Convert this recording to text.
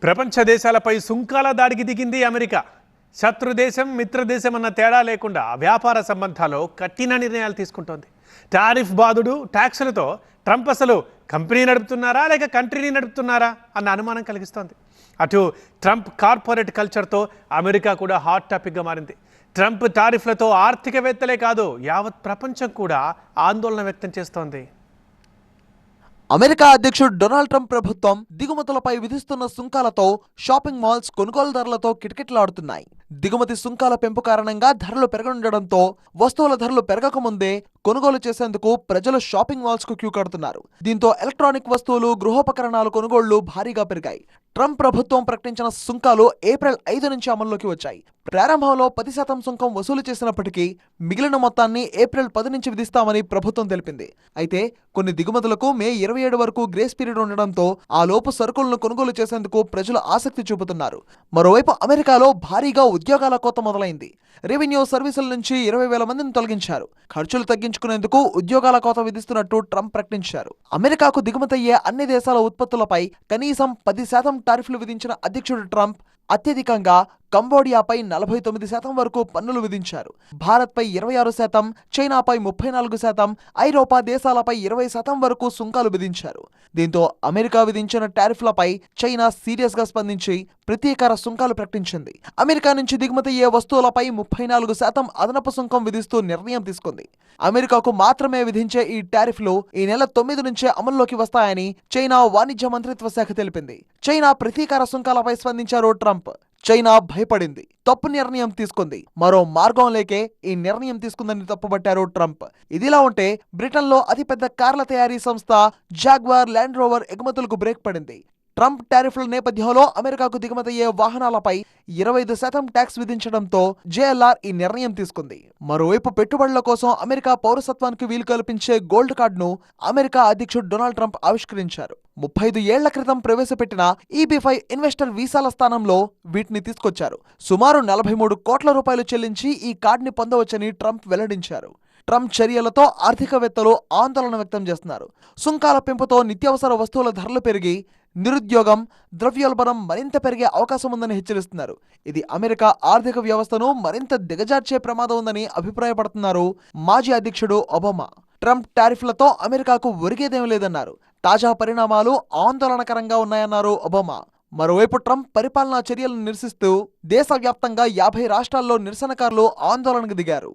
ప్రపంచ దేశాలపై సుంకాల దాడికి దిగింది అమెరికా. శత్రు దేశం మిత్ర దేశం అన్న తేడా లేకుండా వ్యాపార సంబంధాల్లో కఠిన నిర్ణయాలు తీసుకుంటోంది. టారిఫ్ బాదుడు ట్యాక్సులతో ట్రంప్ అసలు కంపెనీ నడుపుతున్నారా లేక కంట్రీని నడుపుతున్నారా అన్న అనుమానం కలిగిస్తోంది. అటు ట్రంప్ కార్పొరేట్ కల్చర్తో అమెరికా కూడా హాట్ టాపిక్గా మారింది. ట్రంప్ టారిఫ్లతో ఆర్థికవేత్తలే కాదు యావత్ ప్రపంచం కూడా ఆందోళన వ్యక్తం చేస్తోంది. అమెరికా అధ్యక్షుడు డొనాల్డ్ ట్రంప్ ప్రభుత్వం దిగుమతులపై విధిస్తున్న సుంకాలతో షాపింగ్ మాల్స్ కొనుగోలుదారులతో కిటకిటలాడుతున్నాయి. దిగుమతి సుంకాల పెంపు కారణంగా ధరలు పెరగనుండడంతో వస్తువుల ధరలు పెరగకముందే కొనుగోలు చేసేందుకు ప్రజలు షాపింగ్ మాల్స్ కు క్యూ కడుతున్నారు. దీంతో ఎలక్ట్రానిక్ వస్తువులు, గృహోపకరణాలు కొనుగోళ్లు భారీగా పెరిగాయి. ట్రంప్ ప్రభుత్వం ప్రకటించిన సుంకాలు ఏప్రిల్ 5 నుంచి అమల్లోకి వచ్చాయి. ప్రారంభంలో 10% సుంకం వసూలు చేసినప్పటికీ మిగిలిన మొత్తాన్ని ఏప్రిల్ 10 నుంచి విధిస్తామని ప్రభుత్వం తెలిపింది. అయితే కొన్ని దిగుమతులకు మే 27 వరకు గ్రేస్ పీరియడ్ ఉండడంతో ఆ లోపు సరుకులను కొనుగోలు చేసేందుకు ప్రజలు ఆసక్తి చూపుతున్నారు. మరోవైపు అమెరికాలో భారీగా ఉద్యోగాల కోత మొదలైంది. రెవెన్యూ సర్వీసుల నుంచి 20,000 మందిని తొలగించారు. ఖర్చులు తగ్గించుకునేందుకు ఉద్యోగాల కోత విధిస్తున్నట్టు ట్రంప్ ప్రకటించారు. అమెరికాకు దిగుమతయ్యే అన్ని దేశాల ఉత్పత్తులపై కనీసం 10% టారిఫ్లు విధించిన అధ్యక్షుడు ట్రంప్ అత్యధికంగా కంబోడియాపై 49% వరకు పన్నులు విధించారు. భారత్పై 26%, చైనాపై 34%, ఐరోపా దేశాలపై 20% వరకు సుంకాలు విధించారు. దీంతో అమెరికా విధించిన టారిఫ్లపై చైనా సీరియస్గా స్పందించి ప్రతీకార సుంకాలు ప్రకటించింది. అమెరికా నుంచి దిగుమతయ్యే వస్తువులపై 34% అదనపు సుంకం విధిస్తూ నిర్ణయం తీసుకుంది. అమెరికాకు మాత్రమే విధించే ఈ టారిఫ్లు ఈ నెల 9 నుంచే అమల్లోకి వస్తాయని చైనా వాణిజ్య మంత్రిత్వ శాఖ తెలిపింది. చైనా ప్రతీకార సుంకాలపై స్పందించారు ట్రంప్. చైనా భయపడింది, తప్పు నిర్ణయం తీసుకుంది, మరో మార్గం లేకే ఈ నిర్ణయం తీసుకుందని తప్పుబట్టారు ట్రంప్. ఇదిలా ఉంటే బ్రిటన్లో అతిపెద్ద కార్ల తయారీ సంస్థ జాగ్వార్ ల్యాండ్ రోవర్ ఎగుమతులకు బ్రేక్ పడింది. ట్రంప్ టారిఫ్ల నేపథ్యంలో అమెరికాకు దిగుమతయ్యే వాహనాలపై 25% ట్యాక్స్ విధించడంతో జేఎల్ఆర్ ఈ నిర్ణయం తీసుకుంది. మరోవైపు పెట్టుబడుల కోసం అమెరికా పౌరసత్వానికి వీలు కల్పించే గోల్డ్ కార్డును అమెరికా అధ్యక్షుడు డొనాల్డ్ ట్రంప్ ఆవిష్కరించారు. 35 ఏళ్ల క్రితం ప్రవేశపెట్టిన EB-5 ఇన్వెస్టర్ వీసాల స్థానంలో వీటిని తీసుకొచ్చారు. సుమారు 43 కోట్ల రూపాయలు చెల్లించి ఈ కార్డుని పొందవచ్చని ట్రంప్ వెల్లడించారు. ట్రంప్ చర్యలతో ఆర్థికవేత్తలు ఆందోళన వ్యక్తం చేస్తున్నారు. సుంకాల పెంపుతో నిత్యావసర వస్తువుల ధరలు పెరిగి నిరుద్యోగం, ద్రవ్యోల్బణం మరింత పెరిగే అవకాశం ఉందని హెచ్చరిస్తున్నారు. ఇది అమెరికా ఆర్థిక వ్యవస్థను మరింత దిగజార్చే ప్రమాదం ఉందని అభిప్రాయపడుతున్నారు మాజీ అధ్యక్షుడు ఒబామా. ట్రంప్ టారిఫ్లతో అమెరికాకు ఒరిగేదేం లేదన్నారు. తాజా పరిణామాలు ఆందోళనకరంగా ఉన్నాయన్నారు ఒబామా. మరోవైపు ట్రంప్ పరిపాలనా చర్యలను నిరసిస్తూ దేశవ్యాప్తంగా 50 రాష్ట్రాల్లో నిరసనకారులు ఆందోళనకు దిగారు.